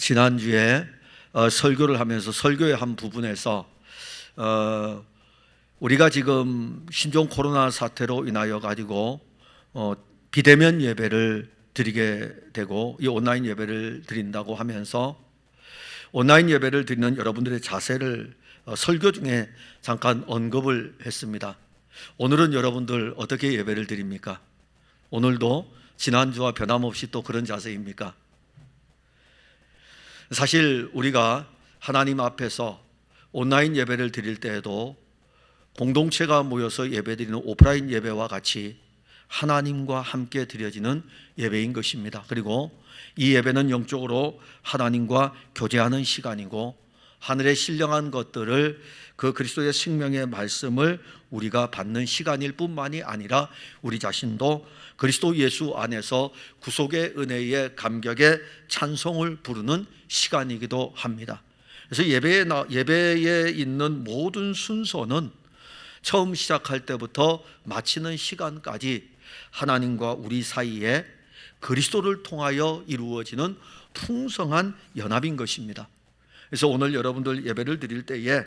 지난주에 설교를 하면서 설교의 한 부분에서 우리가 지금 신종 코로나 사태로 인하여 가지고 비대면 예배를 드리게 되고 이 온라인 예배를 드린다고 하면서 온라인 예배를 드리는 여러분들의 자세를 설교 중에 잠깐 언급을 했습니다. 오늘은 여러분들 어떻게 예배를 드립니까? 오늘도 지난주와 변함없이 또 그런 자세입니까? 사실 우리가 하나님 앞에서 온라인 예배를 드릴 때에도 공동체가 모여서 예배드리는 오프라인 예배와 같이 하나님과 함께 드려지는 예배인 것입니다. 그리고 이 예배는 영적으로 하나님과 교제하는 시간이고 하늘의 신령한 것들을 그 그리스도의 생명의 말씀을 우리가 받는 시간일 뿐만이 아니라 우리 자신도 그리스도 예수 안에서 구속의 은혜의 감격의 찬송을 부르는 시간이기도 합니다. 그래서 예배에 있는 모든 순서는 처음 시작할 때부터 마치는 시간까지 하나님과 우리 사이에 그리스도를 통하여 이루어지는 풍성한 연합인 것입니다. 그래서 오늘 여러분들 예배를 드릴 때에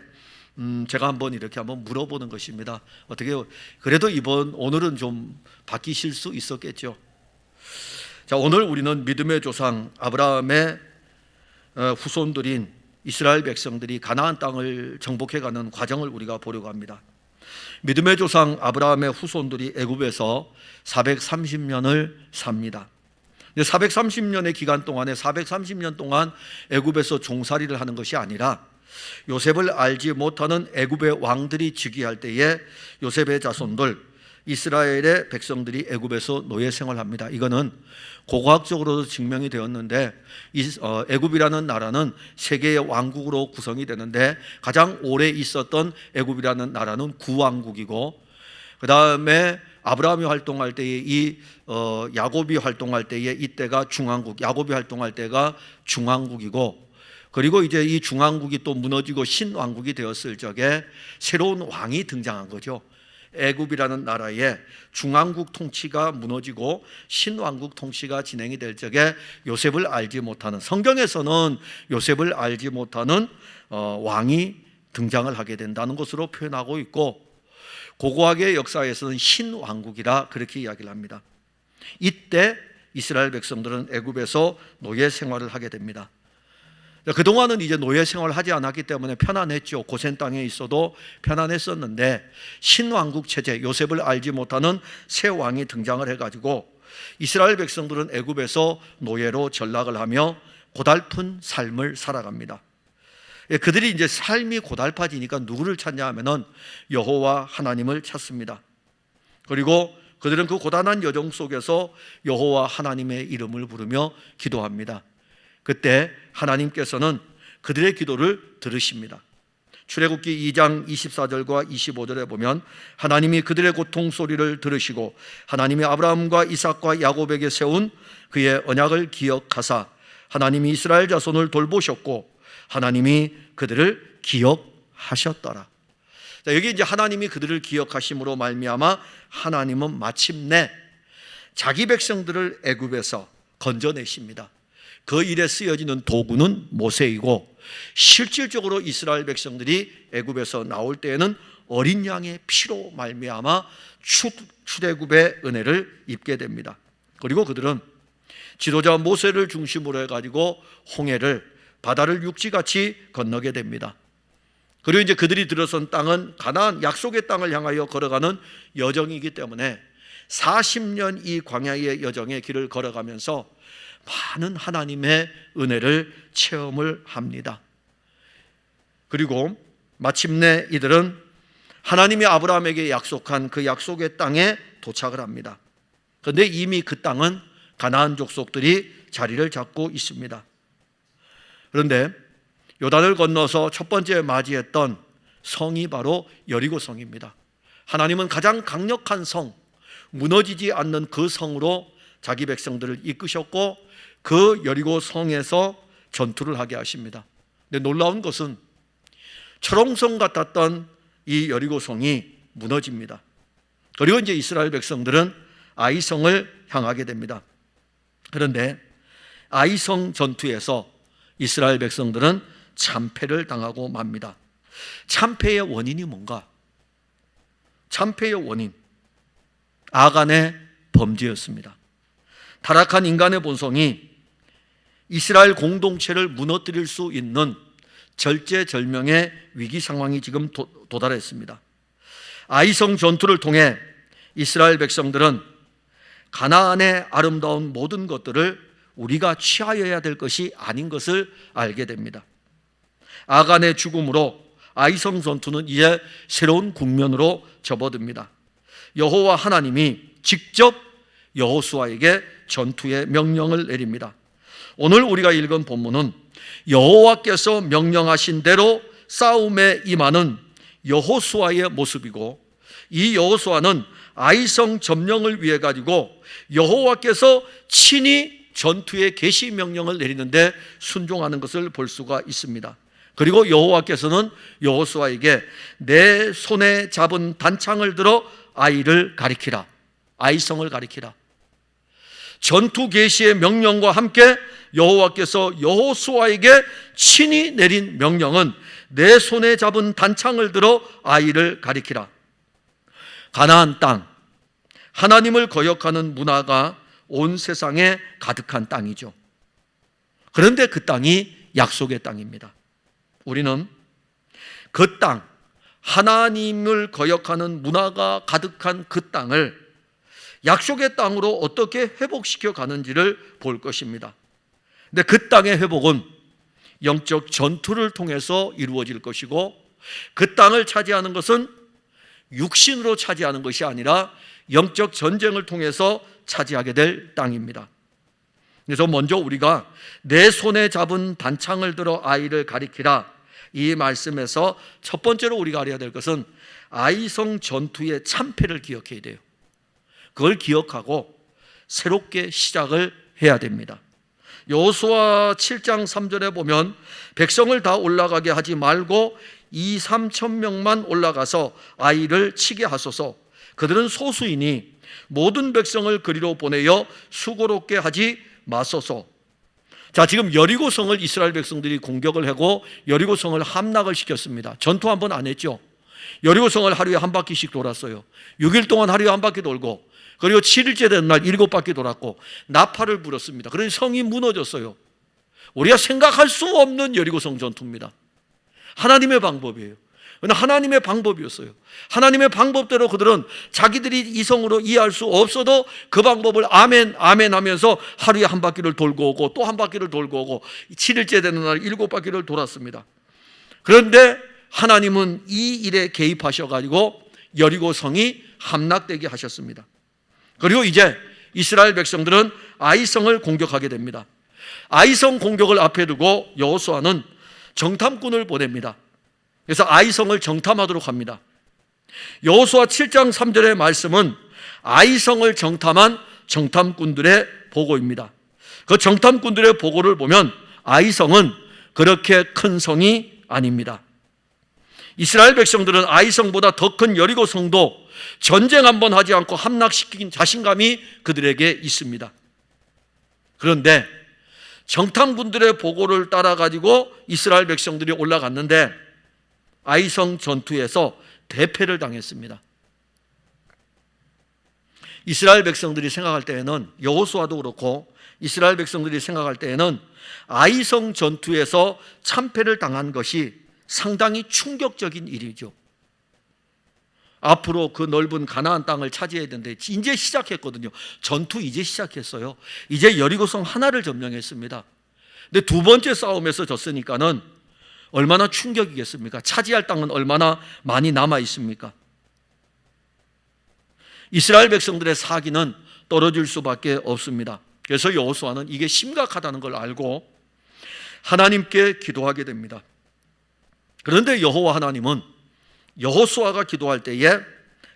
제가 이렇게 물어보는 것입니다. 어떻게 그래도 오늘은 좀 바뀌실 수 있었겠죠. 자, 오늘 우리는 믿음의 조상 아브라함의 후손들인 이스라엘 백성들이 가나안 땅을 정복해가는 과정을 우리가 보려고 합니다. 믿음의 조상 아브라함의 후손들이 애굽에서 430년을 삽니다. 430년의 기간 동안에 430년 동안 애굽에서 종살이를 하는 것이 아니라 요셉을 알지 못하는 애굽의 왕들이 즉위할 때에 요셉의 자손들 이스라엘의 백성들이 애굽에서 노예 생활합니다. 이거는 고고학적으로도 증명이 되었는데 애굽이라는 나라는 세계의 왕국으로 구성이 되는데 가장 오래 있었던 애굽이라는 나라는 구왕국이고 그 다음에 아브라함이 활동할 때에 야곱이 활동할 때에 이때가 중왕국, 야곱이 활동할 때가 중왕국이고 그리고 이제 이 중왕국이 또 무너지고 신왕국이 되었을 적에 새로운 왕이 등장한 거죠. 애굽이라는 나라에 중왕국 통치가 무너지고 신왕국 통치가 진행이 될 적에 요셉을 알지 못하는 성경에서는 요셉을 알지 못하는 왕이 등장을 하게 된다는 것으로 표현하고 있고 고고학의 역사에서는 신왕국이라 그렇게 이야기를 합니다. 이때 이스라엘 백성들은 애굽에서 노예 생활을 하게 됩니다. 그동안은 이제 노예 생활을 하지 않았기 때문에 편안했죠. 고센 땅에 있어도 편안했었는데 신왕국 체제, 요셉을 알지 못하는 새 왕이 등장을 해가지고 이스라엘 백성들은 애굽에서 노예로 전락을 하며 고달픈 삶을 살아갑니다. 그들이 이제 삶이 고달파지니까 누구를 찾냐 하면은 여호와 하나님을 찾습니다. 그리고 그들은 그 고단한 여정 속에서 여호와 하나님의 이름을 부르며 기도합니다. 그때 하나님께서는 그들의 기도를 들으십니다. 출애굽기 2장 24절과 25절에 보면 하나님이 그들의 고통 소리를 들으시고 하나님이 아브라함과 이삭과 야곱에게 세운 그의 언약을 기억하사 하나님이 이스라엘 자손을 돌보셨고 하나님이 그들을 기억하셨더라. 자, 여기 이제 하나님이 그들을 기억하심으로 말미암아 하나님은 마침내 자기 백성들을 애굽에서 건져내십니다. 그 일에 쓰여지는 도구는 모세이고 실질적으로 이스라엘 백성들이 애굽에서 나올 때에는 어린 양의 피로 말미암아 출애굽의 은혜를 입게 됩니다. 그리고 그들은 지도자 모세를 중심으로 해가지고 홍해를 바다를 육지같이 건너게 됩니다. 그리고 이제 그들이 들어선 땅은 가나안 약속의 땅을 향하여 걸어가는 여정이기 때문에 40년 이 광야의 여정의 길을 걸어가면서 많은 하나님의 은혜를 체험을 합니다. 그리고 마침내 이들은 하나님이 아브라함에게 약속한 그 약속의 땅에 도착을 합니다. 그런데 이미 그 땅은 가나안 족속들이 자리를 잡고 있습니다. 그런데 요단을 건너서 첫 번째 맞이했던 성이 바로 여리고 성입니다. 하나님은 가장 강력한 성, 무너지지 않는 그 성으로 자기 백성들을 이끄셨고 그 여리고 성에서 전투를 하게 하십니다. 근데 놀라운 것은 철옹성 같았던 이 여리고 성이 무너집니다. 그리고 이제 이스라엘 백성들은 아이성을 향하게 됩니다. 그런데 아이성 전투에서 이스라엘 백성들은 참패를 당하고 맙니다. 참패의 원인이 뭔가? 참패의 원인, 아간의 범죄였습니다. 타락한 인간의 본성이 이스라엘 공동체를 무너뜨릴 수 있는 절제절명의 위기 상황이 지금 도달했습니다. 아이성 전투를 통해 이스라엘 백성들은 가나안의 아름다운 모든 것들을 우리가 취하여야 될 것이 아닌 것을 알게 됩니다. 아간의 죽음으로 아이성 전투는 이제 새로운 국면으로 접어듭니다. 여호와 하나님이 직접 여호수아에게 전투의 명령을 내립니다. 오늘 우리가 읽은 본문은 여호와께서 명령하신 대로 싸움에 임하는 여호수아의 모습이고, 이 여호수아는 아이성 점령을 위해 가지고 여호와께서 친히 전투의 개시 명령을 내리는데 순종하는 것을 볼 수가 있습니다. 그리고 여호와께서는 여호수아에게 내 손에 잡은 단창을 들어 아이를 가리키라, 아이성을 가리키라. 전투 개시의 명령과 함께 여호와께서 여호수아에게 친히 내린 명령은 내 손에 잡은 단창을 들어 아이를 가리키라. 가나안 땅, 하나님을 거역하는 문화가 온 세상에 가득한 땅이죠. 그런데 그 땅이 약속의 땅입니다. 우리는 그 땅, 하나님을 거역하는 문화가 가득한 그 땅을 약속의 땅으로 어떻게 회복시켜 가는지를 볼 것입니다. 근데 그 땅의 회복은 영적 전투를 통해서 이루어질 것이고, 그 땅을 차지하는 것은 육신으로 차지하는 것이 아니라 영적 전쟁을 통해서 차지하게 될 땅입니다. 그래서 먼저 우리가 내 손에 잡은 단창을 들어 아이를 가리키라, 이 말씀에서 첫 번째로 우리가 알아야 될 것은 아이성 전투의 참패를 기억해야 돼요. 그걸 기억하고 새롭게 시작을 해야 됩니다. 여호수아 7장 3절에 보면 백성을 다 올라가게 하지 말고 2-3천 명만 올라가서 아이를 치게 하소서. 그들은 소수이니 모든 백성을 그리로 보내어 수고롭게 하지 마소서. 자, 지금 여리고성을 이스라엘 백성들이 공격을 하고 여리고성을 함락을 시켰습니다. 전투 한 번 안 했죠. 여리고성을 하루에 한 바퀴씩 돌았어요. 6일 동안 하루에 한 바퀴 돌고, 그리고 7일째 되는 날 7바퀴 돌았고 나팔을 불었습니다. 그러니 성이 무너졌어요. 우리가 생각할 수 없는 여리고성 전투입니다. 하나님의 방법이에요. 하나님의 방법이었어요. 하나님의 방법대로 그들은 자기들이 이성으로 이해할 수 없어도 그 방법을 아멘 아멘 하면서 하루에 한 바퀴를 돌고 오고 또 한 바퀴를 돌고 오고 7일째 되는 날 7바퀴를 돌았습니다. 그런데 하나님은 이 일에 개입하셔가지고 여리고성이 함락되게 하셨습니다. 그리고 이제 이스라엘 백성들은 아이성을 공격하게 됩니다. 아이성 공격을 앞에 두고 여호수아는 정탐꾼을 보냅니다. 그래서 아이성을 정탐하도록 합니다. 여호수아 7장 3절의 말씀은 아이성을 정탐한 정탐꾼들의 보고입니다. 그 정탐꾼들의 보고를 보면 아이성은 그렇게 큰 성이 아닙니다. 이스라엘 백성들은 아이성보다 더 큰 여리고성도 전쟁 한번 하지 않고 함락시킨 자신감이 그들에게 있습니다. 그런데 정탐꾼들의 보고를 따라가지고 이스라엘 백성들이 올라갔는데 아이성 전투에서 대패를 당했습니다. 이스라엘 백성들이 생각할 때에는, 여호수아도 그렇고 이스라엘 백성들이 생각할 때에는 아이성 전투에서 참패를 당한 것이 상당히 충격적인 일이죠. 앞으로 그 넓은 가나안 땅을 차지해야 되는데 이제 시작했거든요. 전투 이제 시작했어요. 이제 여리고성 하나를 점령했습니다. 근데 두 번째 싸움에서 졌으니까는 얼마나 충격이겠습니까? 차지할 땅은 얼마나 많이 남아 있습니까? 이스라엘 백성들의 사기는 떨어질 수밖에 없습니다. 그래서 여호수아는 이게 심각하다는 걸 알고 하나님께 기도하게 됩니다. 그런데 여호와 하나님은 여호수아가 기도할 때에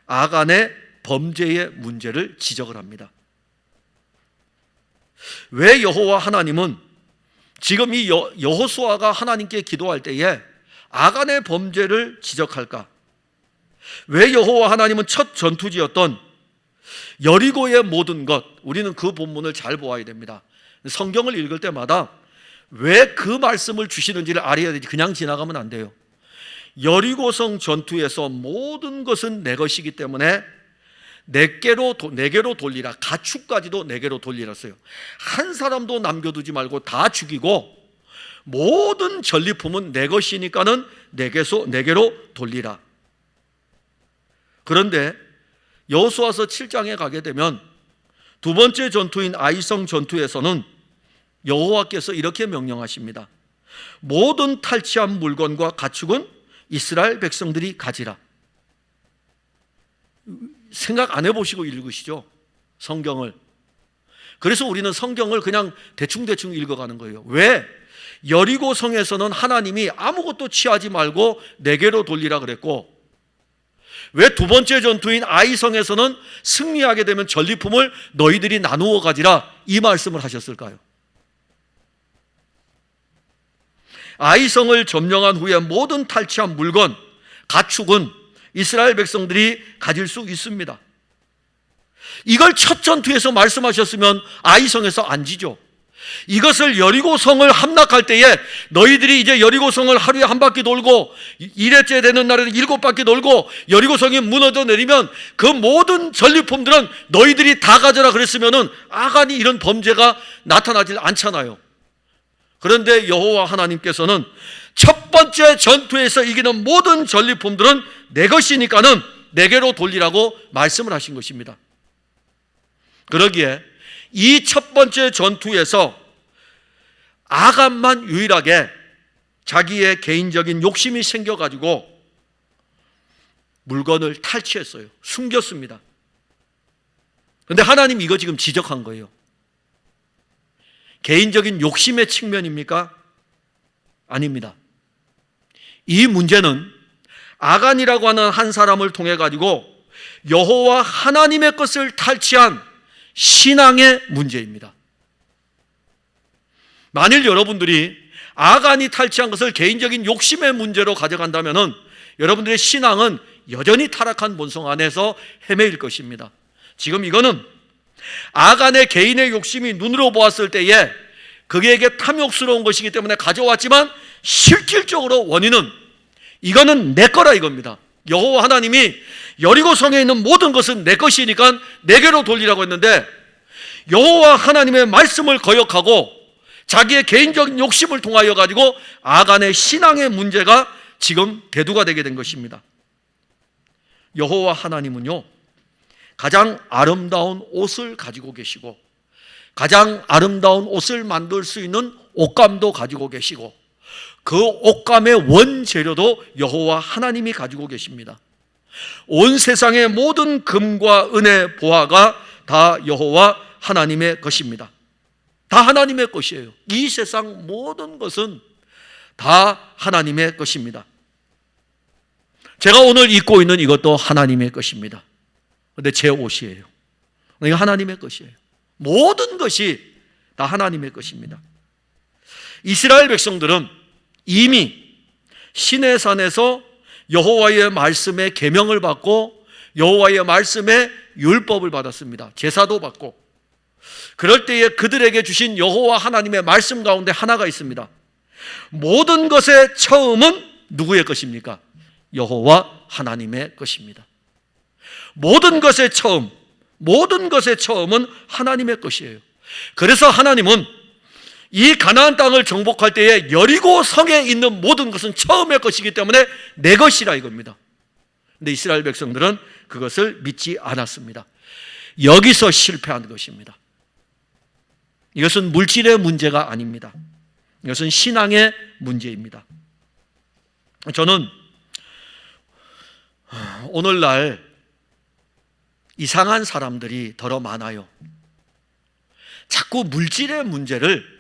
아간의 범죄의 문제를 지적을 합니다. 왜 여호와 하나님은 지금 이 여호수아가 하나님께 기도할 때에 아간의 범죄를 지적할까? 왜 여호와 하나님은 첫 전투지였던 여리고의 모든 것, 우리는 그 본문을 잘 보아야 됩니다. 성경을 읽을 때마다 왜 그 말씀을 주시는지를 알아야 되지. 그냥 지나가면 안 돼요. 여리고성 전투에서 모든 것은 내 것이기 때문에 내게로 돌리라. 가축까지도 내게로 돌리라 했어요. 한 사람도 남겨두지 말고 다 죽이고 모든 전리품은 내 것이니까는 내게로 돌리라. 그런데 여호수아서 7장에 가게 되면 두 번째 전투인 아이성 전투에서는 여호와께서 이렇게 명령하십니다. 모든 탈취한 물건과 가축은 이스라엘 백성들이 가지라. 생각 안 해보시고 읽으시죠, 성경을. 그래서 우리는 성경을 그냥 대충 읽어가는 거예요. 왜? 여리고 성에서는 하나님이 아무것도 취하지 말고 내게로 돌리라 그랬고, 왜 두 번째 전투인 아이성에서는 승리하게 되면 전리품을 너희들이 나누어 가지라 이 말씀을 하셨을까요? 아이성을 점령한 후에 모든 탈취한 물건, 가축은 이스라엘 백성들이 가질 수 있습니다. 이걸 첫 전투에서 말씀하셨으면 아이성에서 안 지죠. 이것을 여리고성을 함락할 때에 너희들이 이제 여리고성을 하루에 한 바퀴 돌고 1회째 되는 날에는 7바퀴 돌고 여리고성이 무너져 내리면 그 모든 전리품들은 너희들이 다 가져라 그랬으면은 아간이 이런 범죄가 나타나질 않잖아요. 그런데 여호와 하나님께서는 첫 번째 전투에서 이기는 모든 전리품들은 내 것이니까는 내게로 돌리라고 말씀을 하신 것입니다. 그러기에 이 첫 번째 전투에서 아간만 유일하게 자기의 개인적인 욕심이 생겨가지고 물건을 탈취했어요. 숨겼습니다. 그런데 하나님 이거 지금 지적한 거예요. 개인적인 욕심의 측면입니까? 아닙니다. 이 문제는 아간이라고 하는 한 사람을 통해 가지고 여호와 하나님의 것을 탈취한 신앙의 문제입니다. 만일 여러분들이 아간이 탈취한 것을 개인적인 욕심의 문제로 가져간다면 여러분들의 신앙은 여전히 타락한 본성 안에서 헤매일 것입니다. 지금 이거는 아간의 개인의 욕심이 눈으로 보았을 때에 그에게 탐욕스러운 것이기 때문에 가져왔지만 실질적으로 원인은 이거는 내 거라 이겁니다. 여호와 하나님이 여리고성에 있는 모든 것은 내 것이니까 내게로 돌리라고 했는데 여호와 하나님의 말씀을 거역하고 자기의 개인적인 욕심을 통하여 가지고 아간의 신앙의 문제가 지금 대두가 되게 된 것입니다. 여호와 하나님은요, 가장 아름다운 옷을 가지고 계시고 가장 아름다운 옷을 만들 수 있는 옷감도 가지고 계시고 그 옷감의 원재료도 여호와 하나님이 가지고 계십니다. 온 세상의 모든 금과 은의 보화가 다 여호와 하나님의 것입니다. 다 하나님의 것이에요. 이 세상 모든 것은 다 하나님의 것입니다. 제가 오늘 입고 있는 이것도 하나님의 것입니다. 그런데 제 옷이에요. 이거 하나님의 것이에요. 모든 것이 다 하나님의 것입니다. 이스라엘 백성들은 이미 시내산에서 여호와의 말씀의 계명을 받고 여호와의 말씀의 율법을 받았습니다. 제사도 받고. 그럴 때에 그들에게 주신 여호와 하나님의 말씀 가운데 하나가 있습니다. 모든 것의 처음은 누구의 것입니까? 여호와 하나님의 것입니다. 모든 것의 처음은 하나님의 것이에요. 그래서 하나님은 이 가나안 땅을 정복할 때에 여리고 성에 있는 모든 것은 처음의 것이기 때문에 내 것이라 이겁니다. 근데 이스라엘 백성들은 그것을 믿지 않았습니다. 여기서 실패한 것입니다. 이것은 물질의 문제가 아닙니다. 이것은 신앙의 문제입니다. 저는 오늘날 이상한 사람들이 더러 많아요. 자꾸 물질의 문제를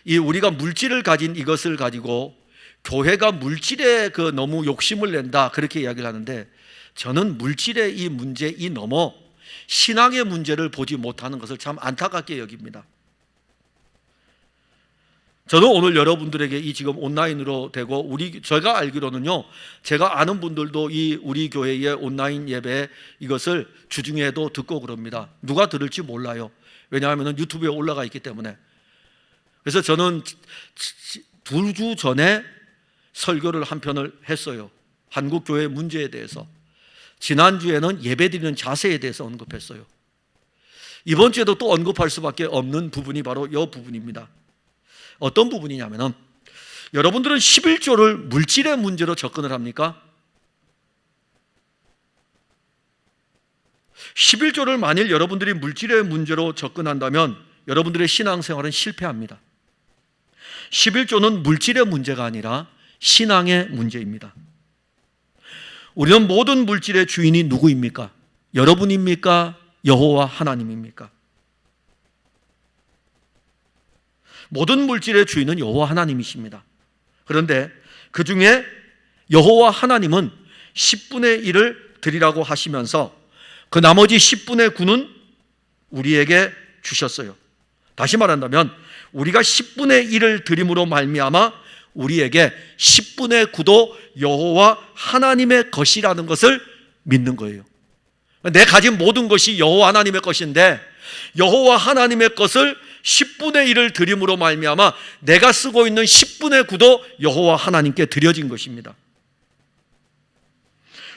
우리가 물질을 가진 이것을 가지고 교회가 물질에 너무 욕심을 낸다 그렇게 이야기를 하는데 저는 물질의 이 문제 넘어 신앙의 문제를 보지 못하는 것을 참 안타깝게 여깁니다. 저도 오늘 여러분들에게 이 지금 온라인으로 되고 제가 알기로는요, 제가 아는 분들도 이 우리 교회의 온라인 예배 이것을 주중에도 듣고 그럽니다. 누가 들을지 몰라요. 왜냐하면 유튜브에 올라가 있기 때문에. 그래서 저는 2주 전에 설교를 한 편을 했어요. 한국교회 문제에 대해서. 지난주에는 예배드리는 자세에 대해서 언급했어요. 이번 주에도 또 언급할 수밖에 없는 부분이 바로 이 부분입니다. 어떤 부분이냐면은, 여러분들은 11조를 물질의 문제로 접근을 합니까? 11조를 만일 여러분들이 물질의 문제로 접근한다면 여러분들의 신앙생활은 실패합니다. 11조는 물질의 문제가 아니라 신앙의 문제입니다. 우리는 모든 물질의 주인이 누구입니까? 여러분입니까? 여호와 하나님입니까? 모든 물질의 주인은 여호와 하나님이십니다. 그런데 그 중에 여호와 하나님은 10분의 1을 드리라고 하시면서 그 나머지 10분의 9는 우리에게 주셨어요. 다시 말한다면 우리가 10분의 1을 드림으로 말미암아 우리에게 10분의 9도 여호와 하나님의 것이라는 것을 믿는 거예요. 내 가진 모든 것이 여호와 하나님의 것인데 여호와 하나님의 것을 10분의 1을 드림으로 말미암아 내가 쓰고 있는 10분의 9도 여호와 하나님께 드려진 것입니다.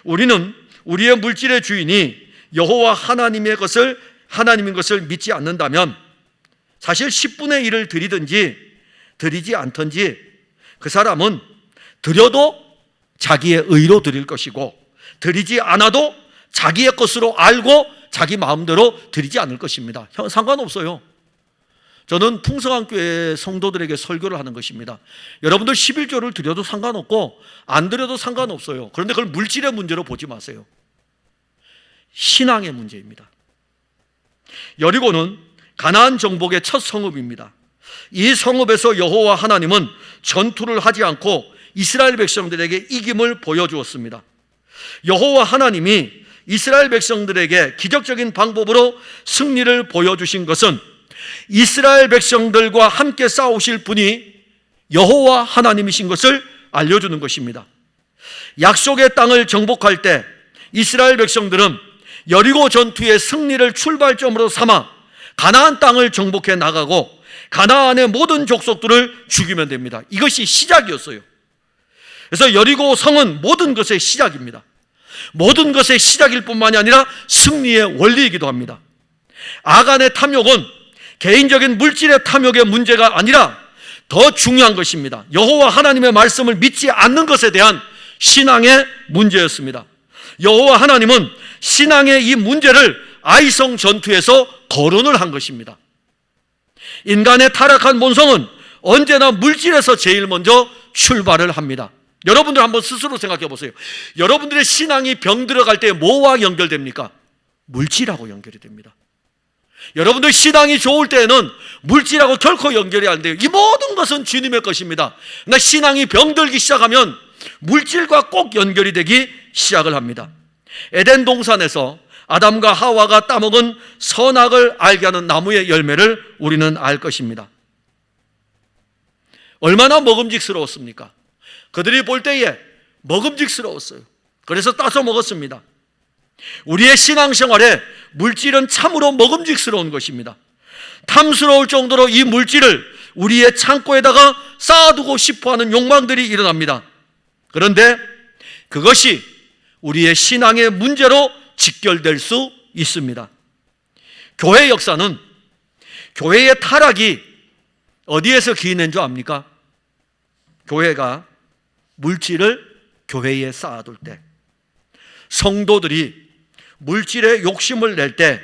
우리는 우리의 물질의 주인이 여호와 하나님의 것을, 하나님인 것을 믿지 않는다면 사실 10분의 1을 드리든지 드리지 않든지 그 사람은 드려도 자기의 의로 드릴 것이고 드리지 않아도 자기의 것으로 알고 자기 마음대로 드리지 않을 것입니다. 상관없어요. 저는 풍성한 교회 성도들에게 설교를 하는 것입니다. 여러분들 11조를 드려도 상관없고 안 드려도 상관없어요. 그런데 그걸 물질의 문제로 보지 마세요. 신앙의 문제입니다. 여리고는 가나안 정복의 첫 성읍입니다. 이 성읍에서 여호와 하나님은 전투를 하지 않고 이스라엘 백성들에게 이김을 보여주었습니다. 여호와 하나님이 이스라엘 백성들에게 기적적인 방법으로 승리를 보여주신 것은 이스라엘 백성들과 함께 싸우실 분이 여호와 하나님이신 것을 알려주는 것입니다. 약속의 땅을 정복할 때 이스라엘 백성들은 여리고 전투의 승리를 출발점으로 삼아 가나안 땅을 정복해 나가고 가나안의 모든 족속들을 죽이면 됩니다. 이것이 시작이었어요. 그래서 여리고 성은 모든 것의 시작입니다. 모든 것의 시작일 뿐만이 아니라 승리의 원리이기도 합니다. 아간의 탐욕은 개인적인 물질의 탐욕의 문제가 아니라 더 중요한 것입니다. 여호와 하나님의 말씀을 믿지 않는 것에 대한 신앙의 문제였습니다. 여호와 하나님은 신앙의 이 문제를 아이성 전투에서 거론을 한 것입니다. 인간의 타락한 본성은 언제나 물질에서 제일 먼저 출발을 합니다. 여러분들 한번 스스로 생각해 보세요. 여러분들의 신앙이 병들어갈 때 뭐와 연결됩니까? 물질하고 연결이 됩니다. 여러분들 신앙이 좋을 때에는 물질하고 결코 연결이 안 돼요. 이 모든 것은 주님의 것입니다. 그러나 신앙이 병들기 시작하면 물질과 꼭 연결이 되기 시작을 합니다. 에덴 동산에서 아담과 하와가 따먹은 선악을 알게 하는 나무의 열매를 우리는 알 것입니다. 얼마나 먹음직스러웠습니까? 그들이 볼 때에 먹음직스러웠어요. 그래서 따서 먹었습니다. 우리의 신앙생활에 물질은 참으로 먹음직스러운 것입니다. 탐스러울 정도로 이 물질을 우리의 창고에다가 쌓아두고 싶어하는 욕망들이 일어납니다. 그런데 그것이 우리의 신앙의 문제로 직결될 수 있습니다. 교회 역사는, 교회의 타락이 어디에서 기인한 줄 압니까? 교회가 물질을 교회에 쌓아둘 때, 성도들이 물질에 욕심을 낼 때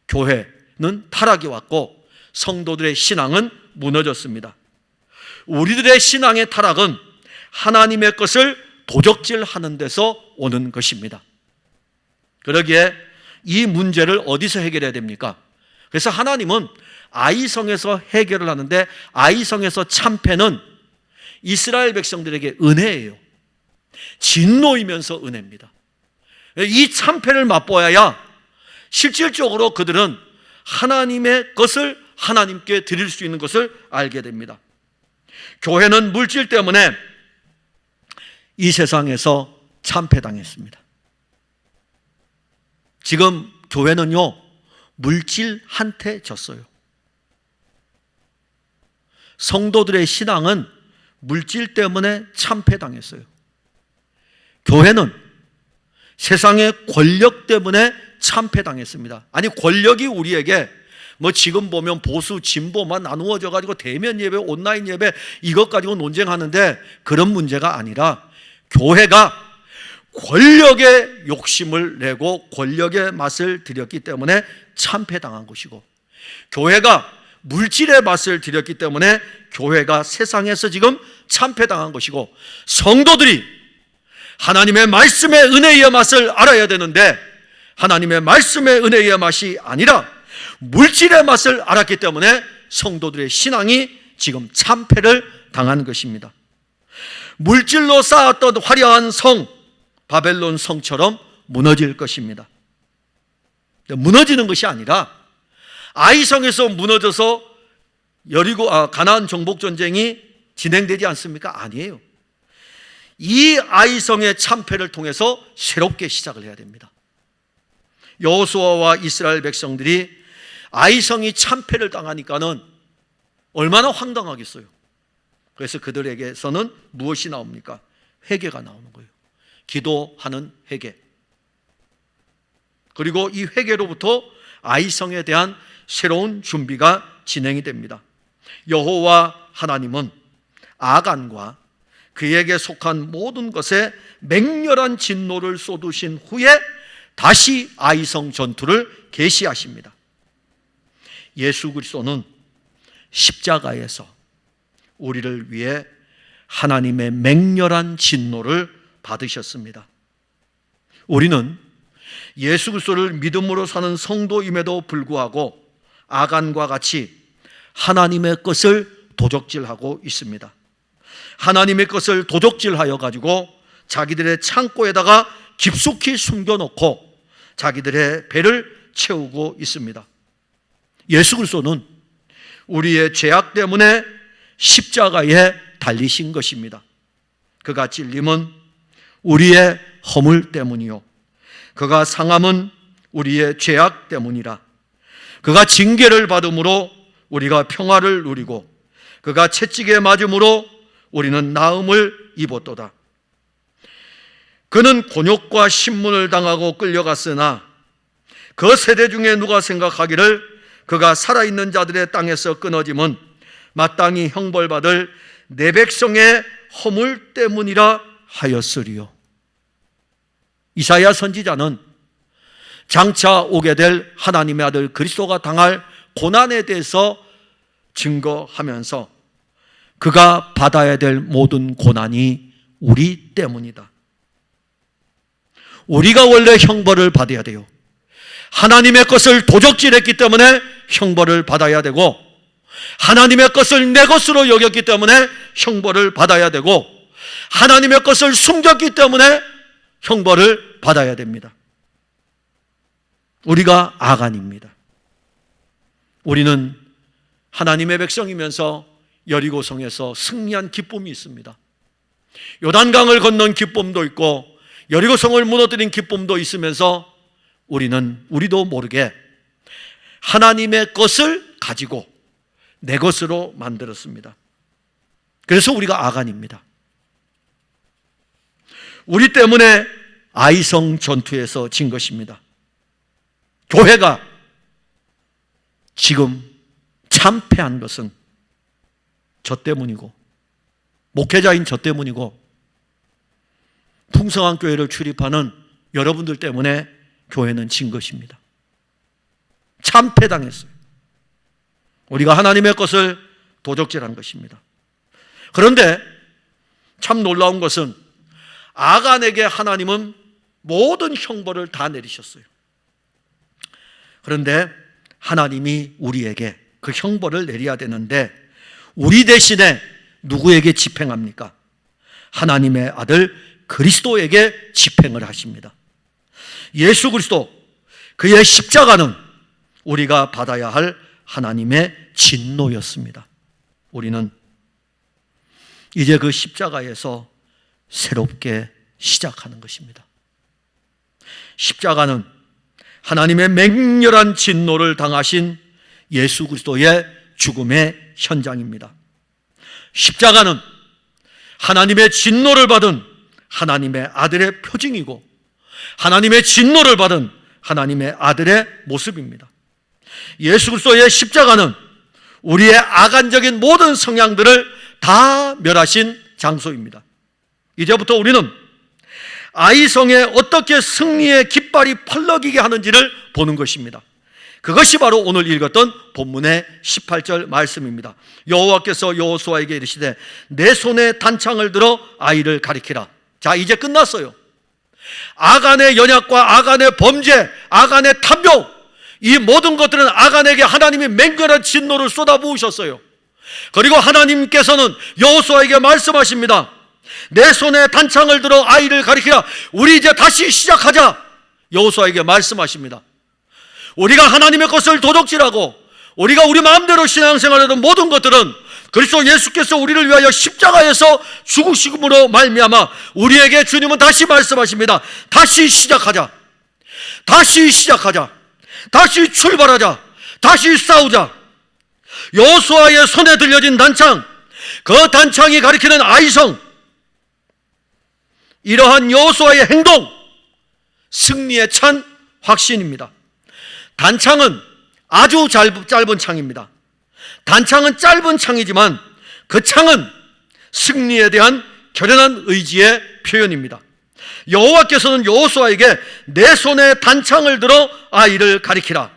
교회는 타락이 왔고 성도들의 신앙은 무너졌습니다. 우리들의 신앙의 타락은 하나님의 것을 도적질하는 데서 오는 것입니다. 그러기에 이 문제를 어디서 해결해야 됩니까? 그래서 하나님은 아이성에서 해결을 하는데, 아이성에서 참패는 이스라엘 백성들에게 은혜예요. 진노이면서 은혜입니다. 이 참패를 맛보아야 실질적으로 그들은 하나님의 것을 하나님께 드릴 수 있는 것을 알게 됩니다. 교회는 물질 때문에 이 세상에서 참패당했습니다. 지금 교회는요, 물질한테 졌어요. 성도들의 신앙은 물질 때문에 참패당했어요. 교회는 세상의 권력 때문에 참패당했습니다. 아니, 권력이 우리에게 지금 보면 보수 진보만 나누어져 가지고 대면 예배, 온라인 예배 이것 가지고 논쟁하는데 그런 문제가 아니라 교회가 권력의 욕심을 내고 권력의 맛을 들였기 때문에 참패당한 것이고, 교회가 물질의 맛을 들였기 때문에 교회가 세상에서 지금 참패당한 것이고, 성도들이 하나님의 말씀의 은혜의 맛을 알아야 되는데 하나님의 말씀의 은혜의 맛이 아니라 물질의 맛을 알았기 때문에 성도들의 신앙이 지금 참패를 당한 것입니다. 물질로 쌓았던 화려한 성, 바벨론 성처럼 무너질 것입니다. 무너지는 것이 아니라 아이성에서 무너져서 가나안 정복 전쟁이 진행되지 않습니까? 아니에요. 이 아이성의 참패를 통해서 새롭게 시작을 해야 됩니다. 여호수아와 이스라엘 백성들이 아이성이 참패를 당하니까는 얼마나 황당하겠어요. 그래서 그들에게서는 무엇이 나옵니까? 회개가 나오는 거예요. 기도하는 회개. 그리고 이 회개로부터 아이성에 대한 새로운 준비가 진행이 됩니다. 여호와 하나님은 아간과 그에게 속한 모든 것에 맹렬한 진노를 쏟으신 후에 다시 아이성 전투를 개시하십니다. 예수 그리스도는 십자가에서 우리를 위해 하나님의 맹렬한 진노를 받으셨습니다. 우리는 예수 그리스도를 믿음으로 사는 성도임에도 불구하고 아간과 같이 하나님의 것을 도적질하고 있습니다. 하나님의 것을 도적질하여 가지고 자기들의 창고에다가 깊숙이 숨겨놓고 자기들의 배를 채우고 있습니다. 예수 그리스도는 우리의 죄악 때문에 십자가에 달리신 것입니다. 그가 찔림은 우리의 허물 때문이요, 그가 상함은 우리의 죄악 때문이라. 그가 징계를 받음으로 우리가 평화를 누리고 그가 채찍에 맞음으로 우리는 나음을 입었도다. 그는 곤욕과 신문을 당하고 끌려갔으나 그 세대 중에 누가 생각하기를 그가 살아있는 자들의 땅에서 끊어짐은 마땅히 형벌받을 내 백성의 허물 때문이라 하였으리요. 이사야 선지자는 장차 오게 될 하나님의 아들 그리스도가 당할 고난에 대해서 증거하면서 그가 받아야 될 모든 고난이 우리 때문이다. 우리가 원래 형벌을 받아야 돼요. 하나님의 것을 도적질했기 때문에 형벌을 받아야 되고, 하나님의 것을 내 것으로 여겼기 때문에 형벌을 받아야 되고, 하나님의 것을 숨겼기 때문에 형벌을 받아야 됩니다. 우리가 아간입니다. 우리는 하나님의 백성이면서 여리고성에서 승리한 기쁨이 있습니다. 요단강을 건넌 기쁨도 있고 여리고성을 무너뜨린 기쁨도 있으면서 우리도 모르게 하나님의 것을 가지고 내 것으로 만들었습니다. 그래서 우리가 아간입니다. 우리 때문에 아이성 전투에서 진 것입니다. 교회가 지금 참패한 것은 저 때문이고, 목회자인 저 때문이고, 풍성한 교회를 출입하는 여러분들 때문에 교회는 진 것입니다. 참패당했어요. 우리가 하나님의 것을 도적질한 것입니다. 그런데 참 놀라운 것은 아간에게 하나님은 모든 형벌을 다 내리셨어요. 그런데 하나님이 우리에게 그 형벌을 내려야 되는데 우리 대신에 누구에게 집행합니까? 하나님의 아들 그리스도에게 집행을 하십니다. 예수 그리스도, 그의 십자가는 우리가 받아야 할 하나님의 진노였습니다. 우리는 이제 그 십자가에서 새롭게 시작하는 것입니다. 십자가는 하나님의 맹렬한 진노를 당하신 예수 그리스도의 죽음의 현장입니다. 십자가는 하나님의 진노를 받은 하나님의 아들의 표징이고 하나님의 진노를 받은 하나님의 아들의 모습입니다. 예수 그리스도의 십자가는 우리의 악안적인 모든 성향들을 다 멸하신 장소입니다. 이제부터 우리는 아이성에 어떻게 승리의 깃발이 펄럭이게 하는지를 보는 것입니다. 그것이 바로 오늘 읽었던 본문의 18절 말씀입니다. 여호와께서 여호수아에게 이르시되 내 손에 단창을 들어 아이를 가리키라. 자, 이제 끝났어요. 아간의 연약과 아간의 범죄, 아간의 탐욕, 이 모든 것들은 아간에게 하나님이 맹렬한 진노를 쏟아부으셨어요. 그리고 하나님께서는 여호수아에게 말씀하십니다. 내 손에 단창을 들어 아이를 가리키라. 우리 이제 다시 시작하자. 여호수아에게 말씀하십니다. 우리가 하나님의 것을 도둑질하고 우리가 우리 마음대로 신앙생활하던 모든 것들은 그리스도 예수께서 우리를 위하여 십자가에서 죽으심으로 말미암아 우리에게 주님은 다시 말씀하십니다. 다시 시작하자. 다시 시작하자. 다시 출발하자. 다시 싸우자. 여호수아의 손에 들려진 단창, 그 단창이 가리키는 아이성, 이러한 여호수아의 행동, 승리에 찬 확신입니다. 단창은 아주 짧은 창입니다. 단창은 짧은 창이지만 그 창은 승리에 대한 결연한 의지의 표현입니다. 여호와께서는 여호수아에게 내 손에 단창을 들어 아이를 가리키라.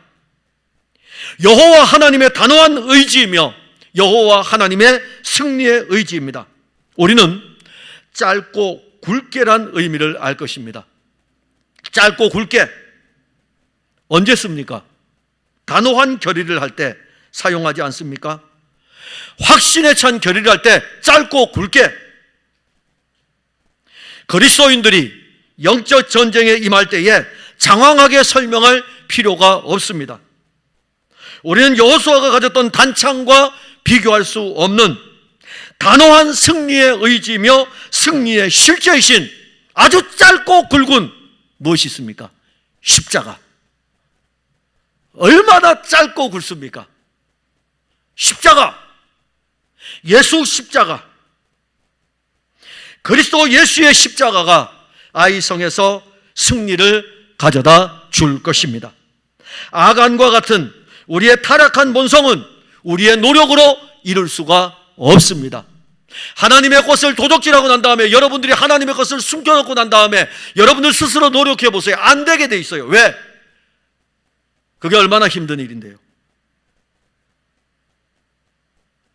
여호와 하나님의 단호한 의지이며 여호와 하나님의 승리의 의지입니다. 우리는 짧고 굵게란 의미를 알 것입니다. 짧고 굵게 언제 씁니까? 단호한 결의를 할 때 사용하지 않습니까? 확신에 찬 결의를 할 때 짧고 굵게. 그리스도인들이 영적 전쟁에 임할 때에 장황하게 설명할 필요가 없습니다. 우리는 여호수아가 가졌던 단창과 비교할 수 없는 단호한 승리의 의지이며 승리의 실제이신 아주 짧고 굵은 무엇이 있습니까? 십자가. 얼마나 짧고 굵습니까? 십자가. 예수 십자가. 그리스도 예수의 십자가가 아이성에서 승리를 가져다 줄 것입니다. 아간과 같은 우리의 타락한 본성은 우리의 노력으로 이룰 수가 없습니다. 하나님의 것을 도둑질하고 난 다음에 여러분들이 하나님의 것을 숨겨놓고 난 다음에 여러분들 스스로 노력해 보세요. 안 되게 돼 있어요. 왜? 그게 얼마나 힘든 일인데요.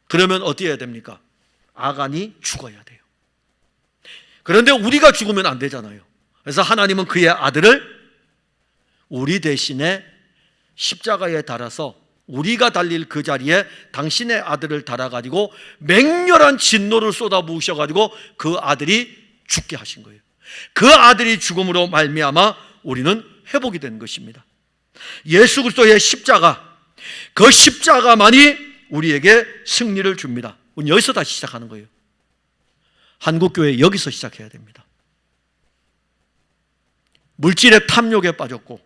그러면 어떻게 해야 됩니까? 아간이 죽어야 돼요. 그런데 우리가 죽으면 안 되잖아요. 그래서 하나님은 그의 아들을 우리 대신에 십자가에 달아서 우리가 달릴 그 자리에 당신의 아들을 달아가지고 맹렬한 진노를 쏟아부으셔가지고 그 아들이 죽게 하신 거예요. 그 아들이 죽음으로 말미암아 우리는 회복이 된 것입니다. 예수 그리스도의 십자가, 그 십자가만이 우리에게 승리를 줍니다. 우리는 여기서 다시 시작하는 거예요. 한국교회 여기서 시작해야 됩니다. 물질의 탐욕에 빠졌고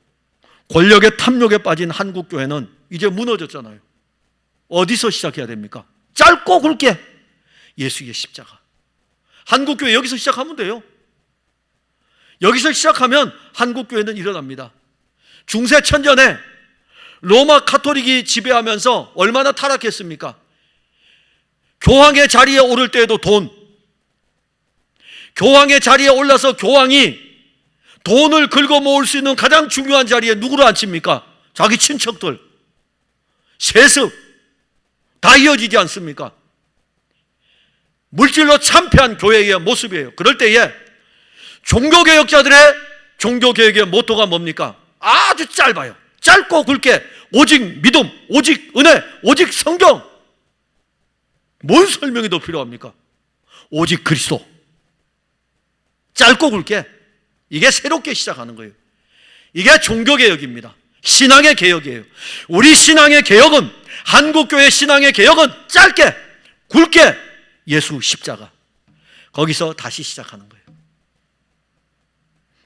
권력의 탐욕에 빠진 한국교회는 이제 무너졌잖아요. 어디서 시작해야 됩니까? 짧고 굵게 예수의 십자가. 한국교회 여기서 시작하면 돼요. 여기서 시작하면 한국교회는 일어납니다. 중세 천년에 로마 카톨릭이 지배하면서 얼마나 타락했습니까? 교황의 자리에 오를 때에도 돈, 교황의 자리에 올라서 교황이 돈을 긁어 모을 수 있는 가장 중요한 자리에 누구를 앉힙니까? 자기 친척들, 세습 다 이어지지 않습니까? 물질로 참패한 교회의 모습이에요. 그럴 때에 종교개혁자들의 종교개혁의 모토가 뭡니까? 아주 짧아요. 짧고 굵게 오직 믿음, 오직 은혜, 오직 성경. 뭔 설명이 더 필요합니까? 오직 그리스도. 짧고 굵게. 이게 새롭게 시작하는 거예요. 이게 종교개혁입니다. 신앙의 개혁이에요. 우리 신앙의 개혁은, 한국교회 신앙의 개혁은 짧게 굵게 예수 십자가. 거기서 다시 시작하는 거예요.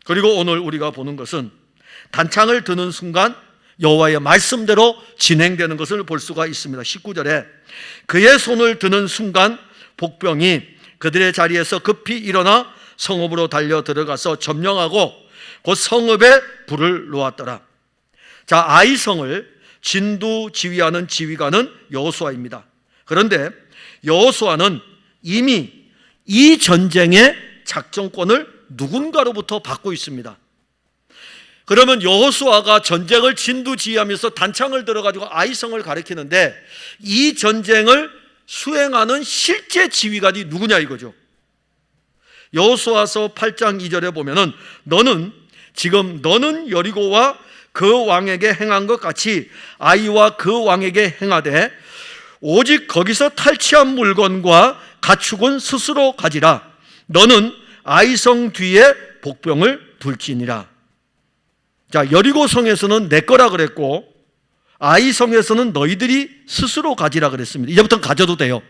그리고 오늘 우리가 보는 것은 단창을 드는 순간 여호와의 말씀대로 진행되는 것을 볼 수가 있습니다. 19절에 그의 손을 드는 순간 복병이 그들의 자리에서 급히 일어나 성읍으로 달려 들어가서 점령하고 곧 성읍에 불을 놓았더라. 자, 아이성을 진두지휘하는 지휘관은 여호수아입니다. 그런데 여호수아는 이미 이 전쟁의 작전권을 누군가로부터 받고 있습니다. 그러면 여호수아가 전쟁을 진두지휘하면서 단창을 들어가지고 아이성을 가리키는데 이 전쟁을 수행하는 실제 지휘관이 누구냐 이거죠. 여호수아서 8장 2절에 보면은 너는 여리고와 그 왕에게 행한 것 같이 아이와 그 왕에게 행하되 오직 거기서 탈취한 물건과 가축은 스스로 가지라. 너는 아이성 뒤에 복병을 둘지니라. 자, 여리고 성에서는 내 거라 그랬고 아이성에서는 너희들이 스스로 가지라 그랬습니다. 이제부터는 가져도 돼요.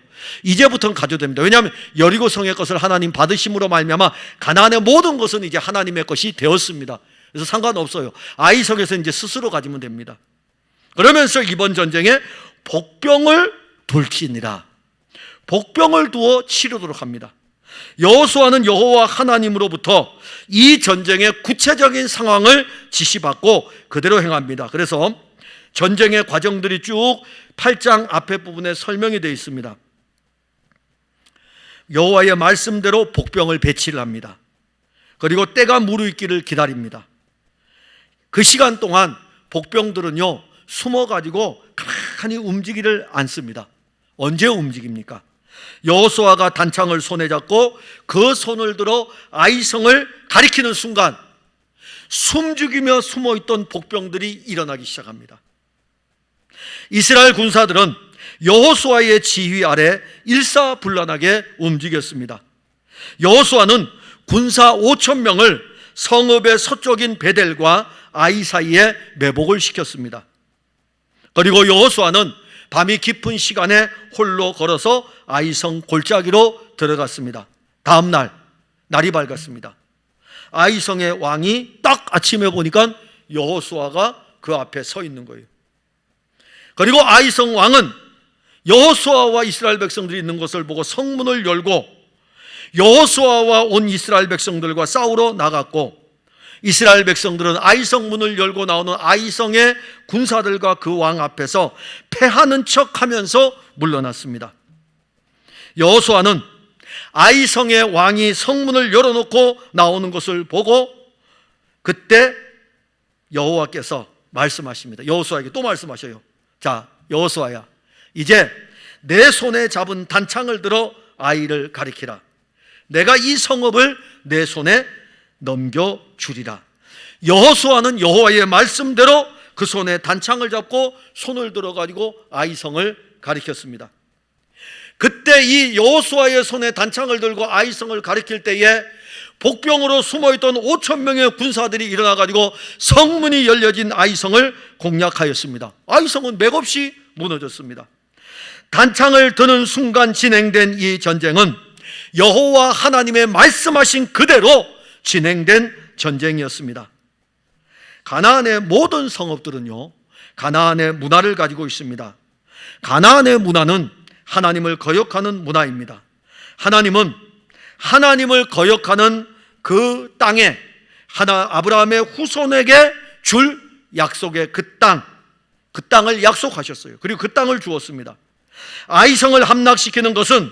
이제부터는 가져도 됩니다. 왜냐하면 여리고 성의 것을 하나님 받으심으로 말미암아 가나안의 모든 것은 이제 하나님의 것이 되었습니다. 그래서 상관없어요. 아이성에서 이제 스스로 가지면 됩니다. 그러면서 이번 전쟁에 복병을 둘지니라. 복병을 두어 치르도록 합니다. 여호수아는 여호와 하나님으로부터 이 전쟁의 구체적인 상황을 지시받고 그대로 행합니다. 그래서 전쟁의 과정들이 쭉 8장 앞에 부분에 설명이 되어 있습니다. 여호와의 말씀대로 복병을 배치를 합니다. 그리고 때가 무르익기를 기다립니다. 그 시간 동안 복병들은요 숨어가지고 가만히 움직이를 않습니다. 언제 움직입니까? 여호수아가 단창을 손에 잡고 그 손을 들어 아이성을 가리키는 순간 숨죽이며 숨어있던 복병들이 일어나기 시작합니다. 이스라엘 군사들은 여호수아의 지휘 아래 일사불란하게 움직였습니다. 여호수아는 군사 5,000명을 성읍의 서쪽인 베델과 아이 사이에 매복을 시켰습니다. 그리고 여호수아는 밤이 깊은 시간에 홀로 걸어서 아이성 골짜기로 들어갔습니다. 다음 날 날이 밝았습니다. 아이성의 왕이 딱 아침에 보니까 여호수아가 그 앞에 서 있는 거예요. 그리고 아이성 왕은 여호수아와 이스라엘 백성들이 있는 것을 보고 성문을 열고 여호수아와 온 이스라엘 백성들과 싸우러 나갔고, 이스라엘 백성들은 아이성 문을 열고 나오는 아이성의 군사들과 그 왕 앞에서 패하는 척하면서 물러났습니다. 여호수아는 아이성의 왕이 성문을 열어놓고 나오는 것을 보고 그때 여호와께서 말씀하십니다. 여호수아에게 또 말씀하셔요. 자, 여호수아야, 이제 내 손에 잡은 단창을 들어 아이를 가리키라. 내가 이 성읍을 내 손에 넘겨주리라. 여호수아는 여호와의 말씀대로 그 손에 단창을 잡고 손을 들어가지고 아이성을 가리켰습니다. 그때 이 여호수아의 손에 단창을 들고 아이성을 가리킬 때에 복병으로 숨어있던 5,000명의 군사들이 일어나가지고 성문이 열려진 아이성을 공략하였습니다. 아이성은 맥없이 무너졌습니다. 단창을 드는 순간 진행된 이 전쟁은 여호와 하나님의 말씀하신 그대로 진행된 전쟁이었습니다. 가나안의 모든 성읍들은요 가나안의 문화를 가지고 있습니다. 가나안의 문화는 하나님을 거역하는 문화입니다. 하나님은 하나님을 거역하는 그 땅에 아브라함의 후손에게 줄 약속의 그 땅을 약속하셨어요. 그리고 그 땅을 주었습니다. 아이성을 함락시키는 것은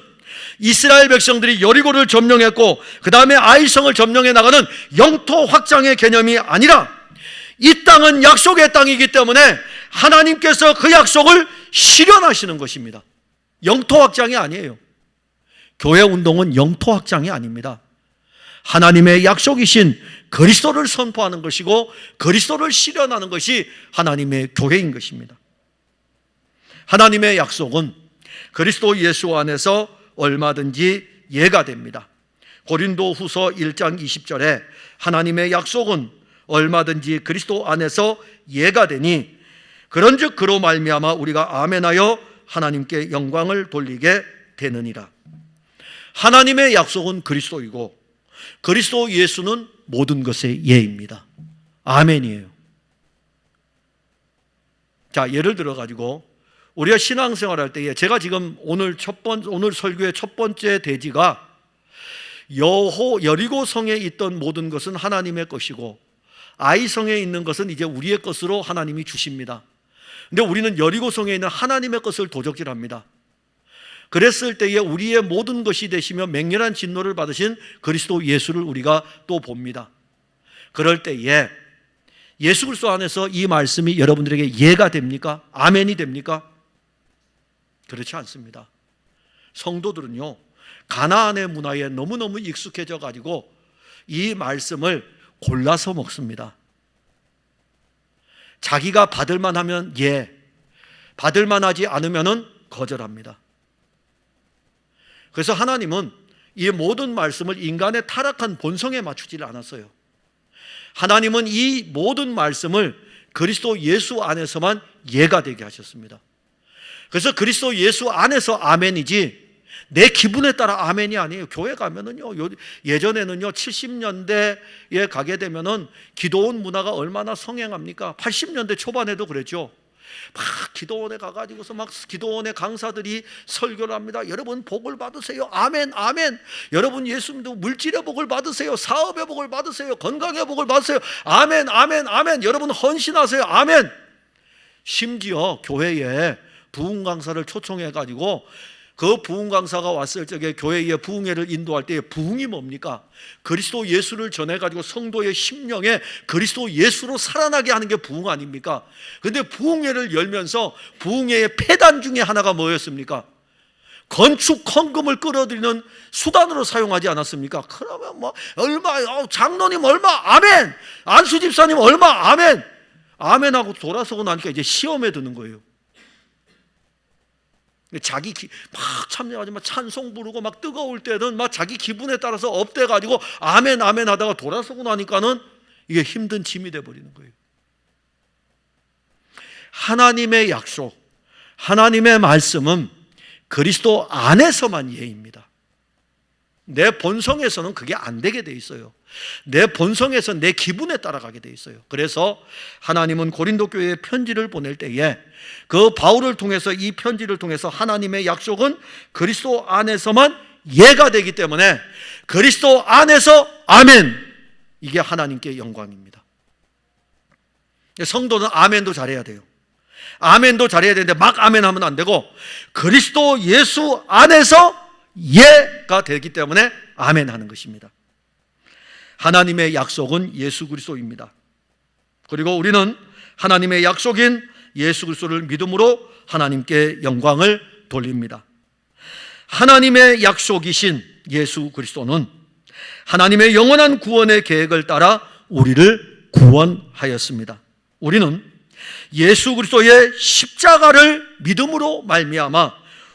이스라엘 백성들이 여리고를 점령했고 그 다음에 아이성을 점령해 나가는 영토 확장의 개념이 아니라 이 땅은 약속의 땅이기 때문에 하나님께서 그 약속을 실현하시는 것입니다. 영토 확장이 아니에요. 교회 운동은 영토 확장이 아닙니다. 하나님의 약속이신 그리스도를 선포하는 것이고 그리스도를 실현하는 것이 하나님의 교회인 것입니다. 하나님의 약속은 그리스도 예수 안에서 얼마든지 예가 됩니다. 고린도후서 1장 20절에 하나님의 약속은 얼마든지 그리스도 안에서 예가 되니 그런즉 그로 말미암아 우리가 아멘하여 하나님께 영광을 돌리게 되느니라. 하나님의 약속은 그리스도이고 그리스도 예수는 모든 것의 예입니다. 아멘이에요. 자, 예를 들어 가지고 우리가 신앙생활할 때에 제가 지금 오늘 설교의 첫 번째 대지가 여리고성에 있던 모든 것은 하나님의 것이고 아이성에 있는 것은 이제 우리의 것으로 하나님이 주십니다. 근데 우리는 여리고성에 있는 하나님의 것을 도적질합니다. 그랬을 때에 우리의 모든 것이 되시며 맹렬한 진노를 받으신 그리스도 예수를 우리가 또 봅니다. 그럴 때에 예수 그리스도 안에서 이 말씀이 여러분들에게 예가 됩니까? 아멘이 됩니까? 그렇지 않습니다. 성도들은요, 가나안의 문화에 너무너무 익숙해져 가지고 이 말씀을 골라서 먹습니다. 자기가 받을만 하면 예, 받을만 하지 않으면 거절합니다. 그래서 하나님은 이 모든 말씀을 인간의 타락한 본성에 맞추지 않았어요. 하나님은 이 모든 말씀을 그리스도 예수 안에서만 예가 되게 하셨습니다. 그래서 그리스도 예수 안에서 아멘이지 내 기분에 따라 아멘이 아니에요. 교회 가면은요, 예전에는요 70년대에 가게 되면은 기도원 문화가 얼마나 성행합니까? 80년대 초반에도 그랬죠. 막 기도원에 가가지고서 막 기도원의 강사들이 설교를 합니다. 여러분 복을 받으세요. 아멘, 아멘. 여러분 예수님도 물질의 복을 받으세요. 사업의 복을 받으세요. 건강의 복을 받으세요. 아멘, 아멘, 아멘. 여러분 헌신하세요. 아멘. 심지어 교회에 부흥 강사를 초청해가지고 그 부흥 강사가 왔을 적에 교회의 부흥회를 인도할 때 부흥이 뭡니까? 그리스도 예수를 전해가지고 성도의 심령에 그리스도 예수로 살아나게 하는 게 부흥 아닙니까? 그런데 부흥회를 열면서 부흥회의 폐단 중에 하나가 뭐였습니까? 건축 헌금을 끌어들이는 수단으로 사용하지 않았습니까? 그러면 뭐 얼마, 장로님 얼마, 아멘. 안수 집사님 얼마, 아멘. 아멘하고 돌아서고 나니까 이제 시험에 드는 거예요. 자기 막 참여하지 막 찬송 부르고 막 뜨거울 때는 막 자기 기분에 따라서 업돼 가지고 아멘 아멘 하다가 돌아서고 나니까는 이게 힘든 짐이 돼 버리는 거예요. 하나님의 약속, 하나님의 말씀은 그리스도 안에서만 예입니다. 내 본성에서는 그게 안 되게 돼 있어요. 내 본성에서 내 기분에 따라가게 돼 있어요. 그래서 하나님은 고린도 교회에 편지를 보낼 때에 그 바울을 통해서 이 편지를 통해서 하나님의 약속은 그리스도 안에서만 예가 되기 때문에 그리스도 안에서 아멘, 이게 하나님께 영광입니다. 성도는 아멘도 잘해야 돼요. 아멘도 잘해야 되는데 막 아멘하면 안 되고 그리스도 예수 안에서 예가 되기 때문에 아멘하는 것입니다. 하나님의 약속은 예수 그리스도입니다. 그리고 우리는 하나님의 약속인 예수 그리스도를 믿음으로 하나님께 영광을 돌립니다. 하나님의 약속이신 예수 그리스도는 하나님의 영원한 구원의 계획을 따라 우리를 구원하였습니다. 우리는 예수 그리스도의 십자가를 믿음으로 말미암아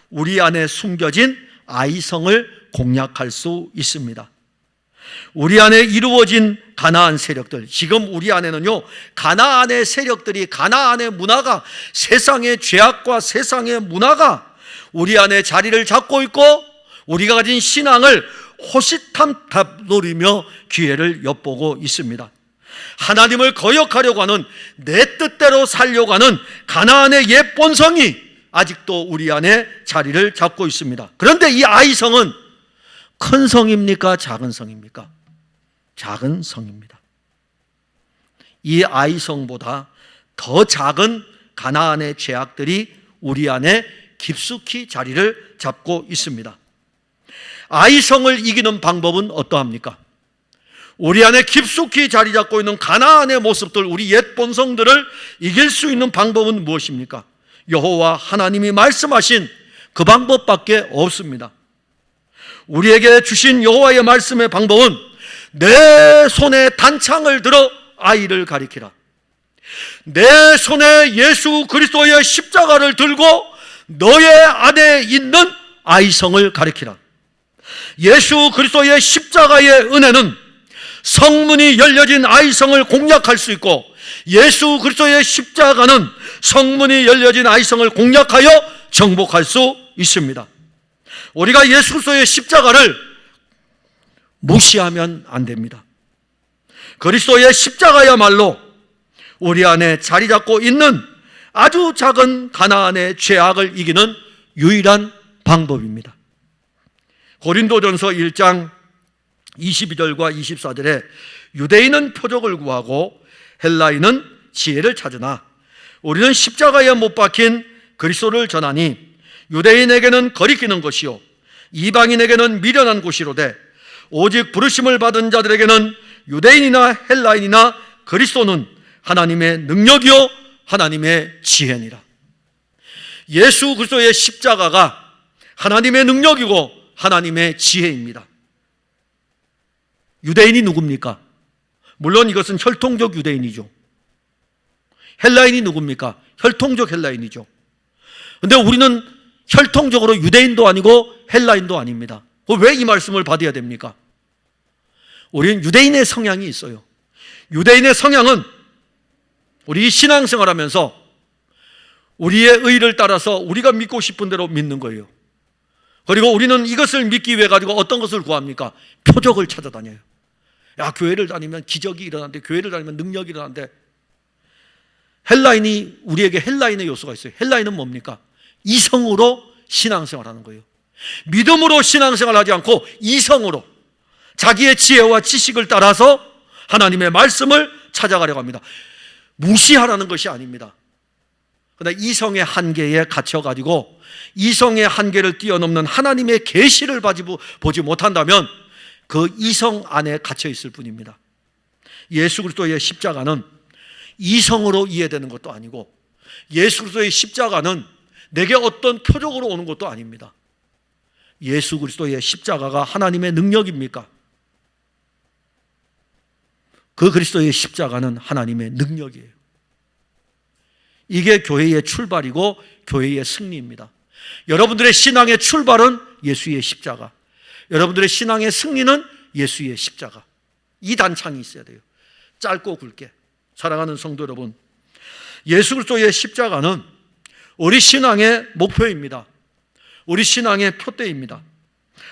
우리 안에 숨겨진 아이성을 공략할 수 있습니다. 우리 안에 이루어진 가나안 세력들, 지금 우리 안에는요 가나안의 세력들이, 가나안의 문화가, 세상의 죄악과 세상의 문화가 우리 안에 자리를 잡고 있고 우리가 가진 신앙을 호시탐탐 노리며 기회를 엿보고 있습니다. 하나님을 거역하려고 하는, 내 뜻대로 살려고 하는 가나안의 옛 본성이 아직도 우리 안에 자리를 잡고 있습니다. 그런데 이 아이성은 큰 성입니까? 작은 성입니까? 작은 성입니다. 이 아이성보다 더 작은 가나안의 죄악들이 우리 안에 깊숙이 자리를 잡고 있습니다. 아이성을 이기는 방법은 어떠합니까? 우리 안에 깊숙이 자리 잡고 있는 가나안의 모습들, 우리 옛 본성들을 이길 수 있는 방법은 무엇입니까? 여호와 하나님이 말씀하신 그 방법밖에 없습니다. 우리에게 주신 여호와의 말씀의 방법은 내 손에 단창을 들어 아이를 가리키라. 내 손에 예수 그리스도의 십자가를 들고 너의 안에 있는 아이성을 가리키라. 예수 그리스도의 십자가의 은혜는 성문이 열려진 아이성을 공략할 수 있고, 예수 그리스도의 십자가는 성문이 열려진 아이성을 공략하여 정복할 수 있습니다. 우리가 예수 그리스도의 십자가를 무시하면 안 됩니다. 그리스도의 십자가야말로 우리 안에 자리 잡고 있는 아주 작은 가나안의 죄악을 이기는 유일한 방법입니다. 고린도전서 1장 22절과 24절에 유대인은 표적을 구하고 헬라인은 지혜를 찾으나 우리는 십자가에 못 박힌 그리스도를 전하니 유대인에게는 거리끼는 것이요 이방인에게는 미련한 곳이로되 오직 부르심을 받은 자들에게는 유대인이나 헬라인이나 그리스도는 하나님의 능력이요 하나님의 지혜니라. 예수 그리스도의 십자가가 하나님의 능력이고 하나님의 지혜입니다. 유대인이 누굽니까? 물론 이것은 혈통적 유대인이죠. 헬라인이 누굽니까? 혈통적 헬라인이죠. 그런데 우리는 혈통적으로 유대인도 아니고 헬라인도 아닙니다. 왜 이 말씀을 받아야 됩니까? 우리는 유대인의 성향이 있어요. 유대인의 성향은 우리 신앙생활하면서 우리의 의를 따라서 우리가 믿고 싶은 대로 믿는 거예요. 그리고 우리는 이것을 믿기 위해 가지고 어떤 것을 구합니까? 표적을 찾아다녀요. 야, 교회를 다니면 기적이 일어난대, 교회를 다니면 능력이 일어난대. 헬라인이, 우리에게 헬라인의 요소가 있어요. 헬라인은 뭡니까? 이성으로 신앙생활하는 거예요. 믿음으로 신앙생활하지 않고 이성으로 자기의 지혜와 지식을 따라서 하나님의 말씀을 찾아가려고 합니다. 무시하라는 것이 아닙니다. 그러나 이성의 한계에 갇혀가지고 이성의 한계를 뛰어넘는 하나님의 계시를 보지 못한다면 그 이성 안에 갇혀 있을 뿐입니다. 예수 그리스도의 십자가는 이성으로 이해되는 것도 아니고 예수 그리스도의 십자가는 내게 어떤 표적으로 오는 것도 아닙니다. 예수 그리스도의 십자가가 하나님의 능력입니까? 그 그리스도의 십자가는 하나님의 능력이에요. 이게 교회의 출발이고 교회의 승리입니다. 여러분들의 신앙의 출발은 예수의 십자가, 여러분들의 신앙의 승리는 예수의 십자가. 이 단창이 있어야 돼요. 짧고 굵게. 사랑하는 성도 여러분, 예수 그리스도의 십자가는 우리 신앙의 목표입니다. 우리 신앙의 표대입니다.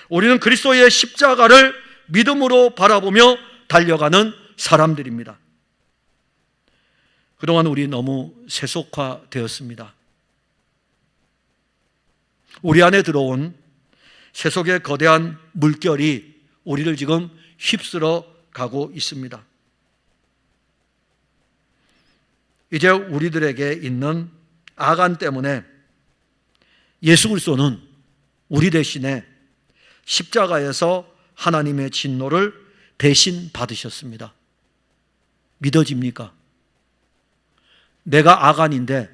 우리는 그리스도의 십자가를 믿음으로 바라보며 달려가는 사람들입니다. 그동안 우리 너무 세속화되었습니다. 우리 안에 들어온 세속의 거대한 물결이 우리를 지금 휩쓸어 가고 있습니다. 이제 우리들에게 있는 아간 때문에 예수 그리스도는 우리 대신에 십자가에서 하나님의 진노를 대신 받으셨습니다. 믿어집니까? 내가 아간인데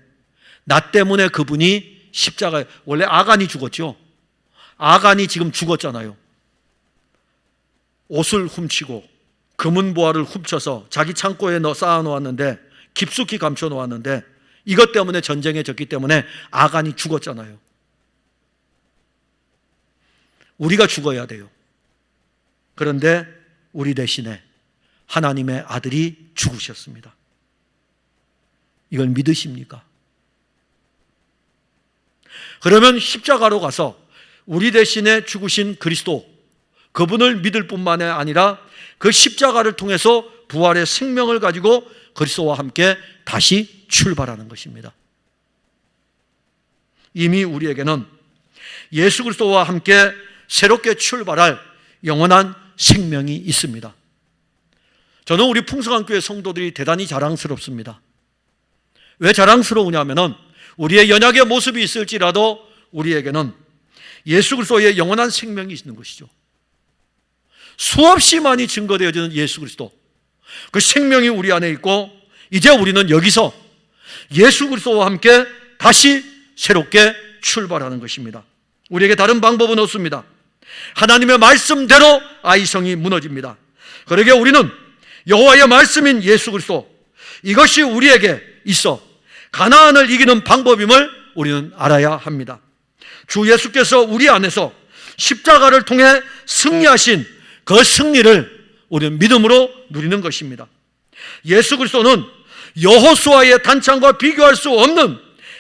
나 때문에 그분이 십자가에, 원래 아간이 죽었죠. 아간이 지금 죽었잖아요. 옷을 훔치고 금은보화를 훔쳐서 자기 창고에 쌓아놓았는데, 깊숙이 감춰놓았는데 이것 때문에 전쟁에 졌기 때문에 아간이 죽었잖아요. 우리가 죽어야 돼요. 그런데 우리 대신에 하나님의 아들이 죽으셨습니다. 이걸 믿으십니까? 그러면 십자가로 가서 우리 대신에 죽으신 그리스도, 그분을 믿을 뿐만 아니라 그 십자가를 통해서 부활의 생명을 가지고 그리스도와 함께 다시 출발하는 것입니다. 이미 우리에게는 예수 그리스도와 함께 새롭게 출발할 영원한 생명이 있습니다. 저는 우리 풍성한 교회 성도들이 대단히 자랑스럽습니다. 왜 자랑스러우냐면은 우리의 연약의 모습이 있을지라도 우리에게는 예수 그리스도의 영원한 생명이 있는 것이죠. 수없이 많이 증거되어지는 예수 그리스도, 그 생명이 우리 안에 있고, 이제 우리는 여기서 예수 그리스도와 함께 다시 새롭게 출발하는 것입니다. 우리에게 다른 방법은 없습니다. 하나님의 말씀대로 아이성이 무너집니다. 그러기에 우리는 여호와의 말씀인 예수 그리스도, 이것이 우리에게 있어 가나안을 이기는 방법임을 우리는 알아야 합니다. 주 예수께서 우리 안에서 십자가를 통해 승리하신 그 승리를 우리는 믿음으로 누리는 것입니다. 예수 그리스도는 여호수아의 단창과 비교할 수 없는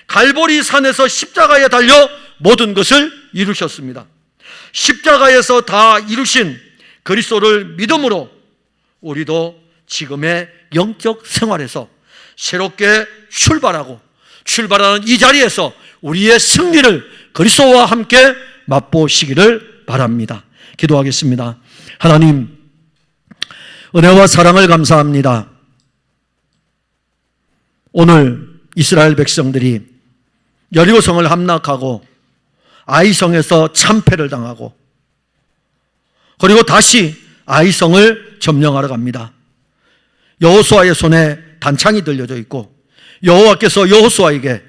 갈보리 산에서 십자가에 달려 모든 것을 이루셨습니다. 십자가에서 다 이루신 그리스도를 믿음으로 우리도 지금의 영적 생활에서 새롭게 출발하고 출발하는 이 자리에서 우리의 승리를 그리스도와 함께 맛보시기를 바랍니다. 기도하겠습니다. 하나님, 은혜와 사랑을 감사합니다. 오늘 이스라엘 백성들이 여리고성을 함락하고 아이성에서 참패를 당하고 그리고 다시 아이성을 점령하러 갑니다. 여호수아의 손에 단창이 들려져 있고 여호와께서 여호수아에게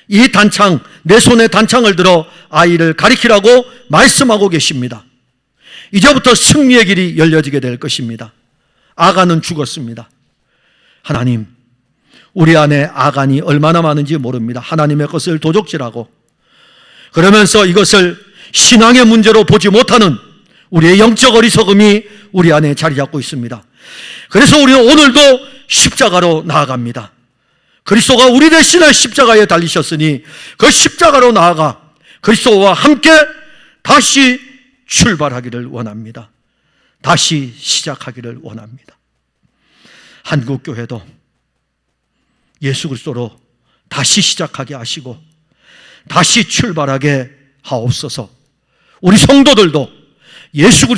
이 단창, 내 손에 단창을 들어 아이를 가리키라고 말씀하고 계십니다. 이제부터 승리의 길이 열려지게 될 것입니다. 아간은 죽었습니다. 하나님, 우리 안에 아간이 얼마나 많은지 모릅니다. 하나님의 것을 도적질하고 그러면서 이것을 신앙의 문제로 보지 못하는 우리의 영적 어리석음이 우리 안에 자리 잡고 있습니다. 그래서 우리는 오늘도 십자가로 나아갑니다. 그리스도가 우리 대신에 십자가에 달리셨으니 그 십자가로 나아가 그리스도와 함께 다시 출발하기를 원합니다. 다시 시작하기를 원합니다. 한국교회도 예수 그리스도로 다시 시작하게 하시고 다시 출발하게 하옵소서. 우리 성도들도 예수 그리스도